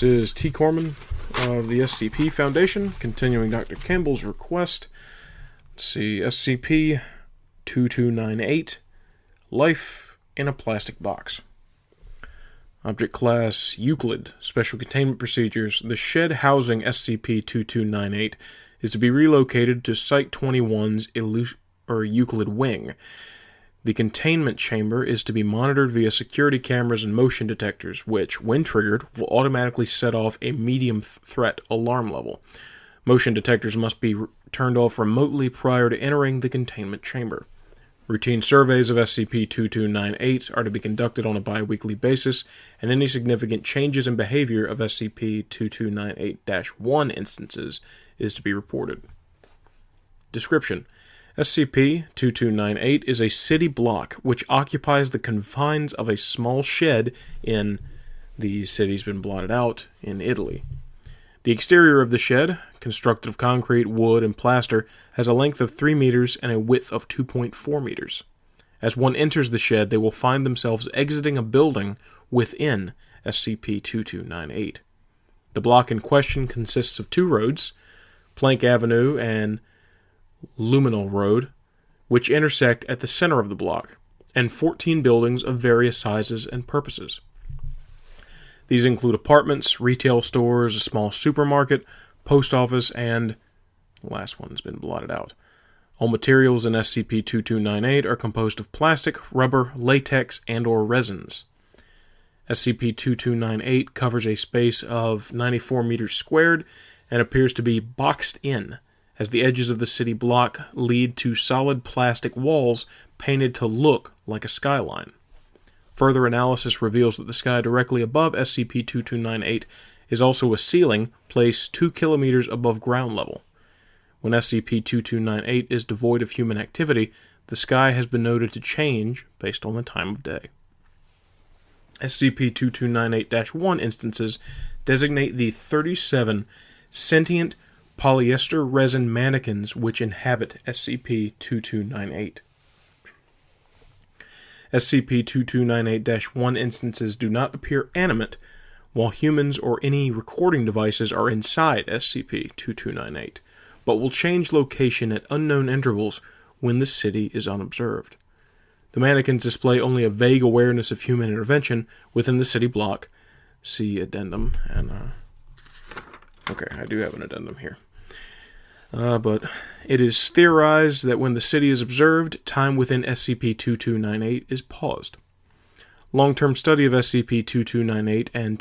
This is T. Corman of the SCP Foundation, continuing Dr. Campbell's request. Let's see, SCP-2298, Life in a Plastic Box. Object Class Euclid, Special Containment Procedures. The shed housing SCP-2298 is to be relocated to Site-21's Euclid Wing. The containment chamber is to be monitored via security cameras and motion detectors, which, when triggered, will automatically set off a medium threat alarm level. Motion detectors must be turned off remotely prior to entering the containment chamber. Routine surveys of SCP-2298 are to be conducted on a bi-weekly basis, and any significant changes in behavior of SCP-2298-1 instances is to be reported. Description: SCP-2298 is a city block which occupies the confines of a small shed in the city's been blotted out in Italy. The exterior of the shed, constructed of concrete, wood, and plaster, has a length of 3 meters and a width of 2.4 meters. As one enters the shed, they will find themselves exiting a building within SCP-2298. The block in question consists of 2 roads, Plank Avenue and Luminal Road, which intersect at the center of the block, and 14 buildings of various sizes and purposes. These include apartments, retail stores, a small supermarket, post office, and the last one has been blotted out. All materials in SCP-2298 are composed of plastic, rubber, latex, and/or resins. SCP-2298 covers a space of 94 meters squared and appears to be boxed in, as the edges of the city block lead to solid plastic walls painted to look like a skyline. Further analysis reveals that the sky directly above SCP-2298 is also a ceiling placed 2 kilometers above ground level. When SCP-2298 is devoid of human activity, the sky has been noted to change based on the time of day. SCP-2298-1 instances designate the 37 sentient polyester resin mannequins which inhabit SCP-2298. SCP-2298-1 instances do not appear animate, while humans or any recording devices are inside SCP-2298, but will change location at unknown intervals when the city is unobserved. The mannequins display only a vague awareness of human intervention within the city block. See addendum, and okay, I do have an addendum here. But it is theorized that when the city is observed, time within SCP-2298 is paused. Long-term study of SCP-2298 and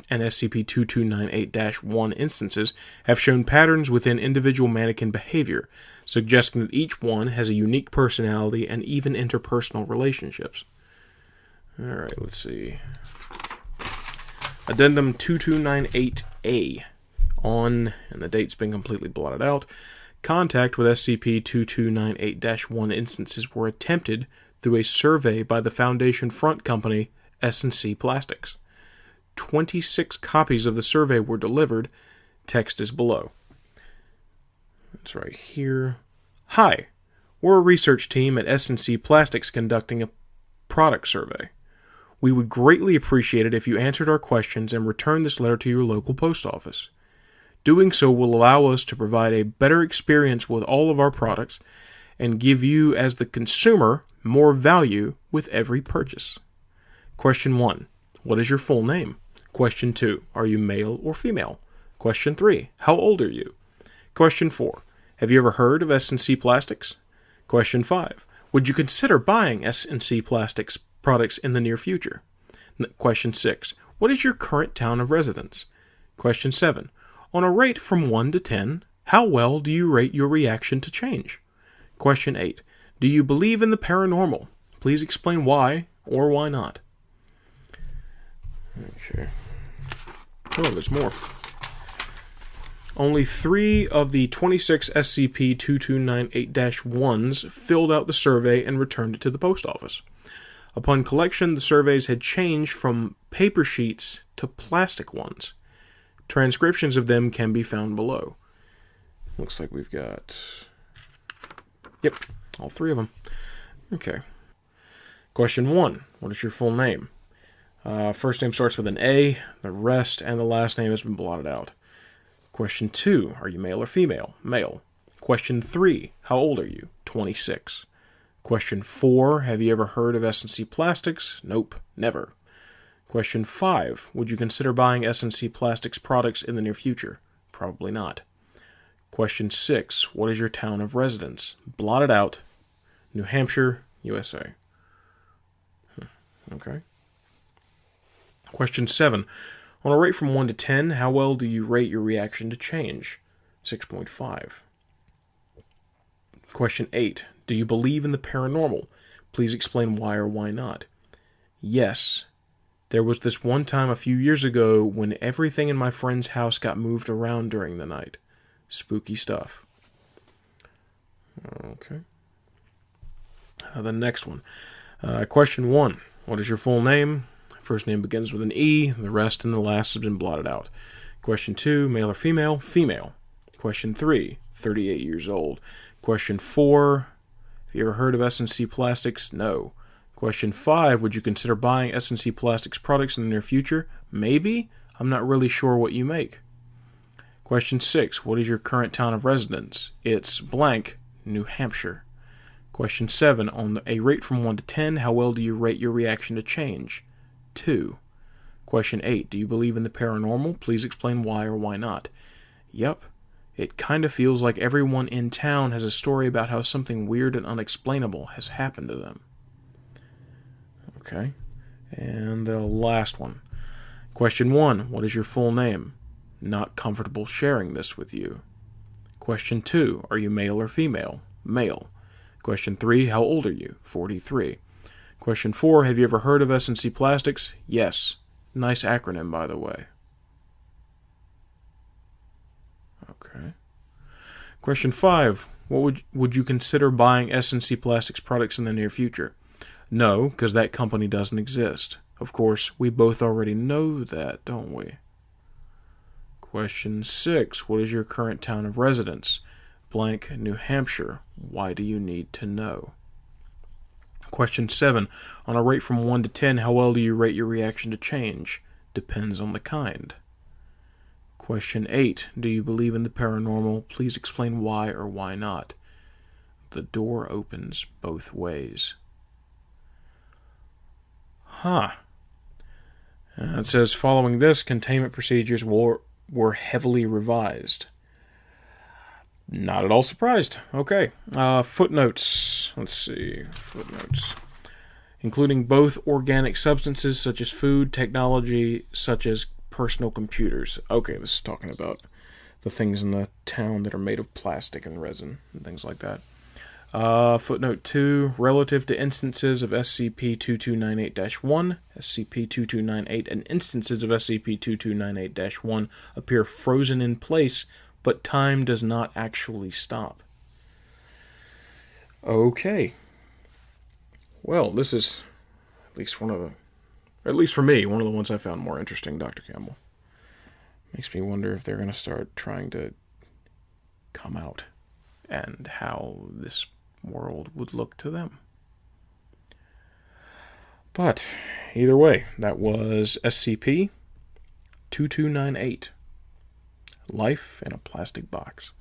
SCP-2298-1 instances have shown patterns within individual mannequin behavior, suggesting that each one has a unique personality and even interpersonal relationships. Alright, let's see. Addendum 2298-A. And the date's been completely blotted out, contact with SCP-2298-1 instances were attempted through a survey by the Foundation front company S&C Plastics. 26 copies of the survey were delivered. Text is below. That's right here. Hi, we're a research team at S&C Plastics conducting a product survey. We would greatly appreciate it if you answered our questions and returned this letter to your local post office. Doing so will allow us to provide a better experience with all of our products and give you, as the consumer, more value with every purchase. Question 1. What is your full name? Question 2. Are you male or female? Question 3. How old are you? Question 4. Have you ever heard of S&C Plastics? Question 5. Would you consider buying S&C Plastics products in the near future? Question 6. What is your current town of residence? Question 7. On a rate from 1 to 10, how well do you rate your reaction to change? Question 8. Do you believe in the paranormal? Please explain why or why not. Okay. Oh, there's more. Only 3 of the 26 SCP-2298-1s filled out the survey and returned it to the post office. Upon collection, the surveys had changed from paper sheets to plastic ones. Transcriptions of them can be found below. Looks like we've got... Yep, all 3 of them. Okay. Question 1. What is your full name? First name starts with an A. The rest and the last name has been blotted out. Question 2. Are you male or female? Male. Question 3. How old are you? 26. Question 4. Have you ever heard of SNC Plastics? Nope, never. Question 5. Would you consider buying SNC Plastics products in the near future? Probably not. Question 6. What is your town of residence? Blotted out. New Hampshire, USA. Okay. Question 7. On a rate from 1 to 10, how well do you rate your reaction to change? 6.5. Question 8. Do you believe in the paranormal? Please explain why or why not. Yes. There was this one time a few years ago when everything in my friend's house got moved around during the night. Spooky stuff. Okay. The next one. Question 1. What is your full name? First name begins with an E. The rest and the last have been blotted out. Question 2. Male or female? Female. Question 3. 38 years old. Question 4. Have you ever heard of SNC Plastics? No. Question 5. Would you consider buying SNC Plastics products in the near future? Maybe. I'm not really sure what you make. Question 6. What is your current town of residence? It's blank, New Hampshire. Question 7. On a rate from 1 to 10, how well do you rate your reaction to change? 2. Question 8. Do you believe in the paranormal? Please explain why or why not. Yep. It kind of feels like everyone in town has a story about how something weird and unexplainable has happened to them. Okay. And the last one. Question 1. What is your full name? Not comfortable sharing this with you. Question 2. Are you male or female? Male. Question 3. How old are you? 43. Question 4. Have you ever heard of SNC Plastics? Yes. Nice acronym, by the way. Okay. Question 5. What would you consider buying SNC Plastics products in the near future? No, because that company doesn't exist. Of course, we both already know that, don't we? Question 6. What is your current town of residence? Blank, New Hampshire. Why do you need to know? Question 7. On a rate from 1 to 10, how well do you rate your reaction to change? Depends on the kind. Question 8. Do you believe in the paranormal? Please explain why or why not. The door opens both ways. It says, following this, containment procedures were heavily revised. Not at all surprised. Okay. Footnotes. Let's see. Footnotes. Including both organic substances such as food, technology such as personal computers. Okay, this is talking about the things in the town that are made of plastic and resin and things like that. Footnote 2. Relative to instances of SCP-2298-1, SCP-2298 and instances of SCP-2298-1 appear frozen in place, but time does not actually stop. Okay. Well, this is at least at least for me, one of the ones I found more interesting, Dr. Campbell. Makes me wonder if they're going to start trying to come out and how this world would look to them. But either way, that was SCP-2298. Life in a Plastic Box.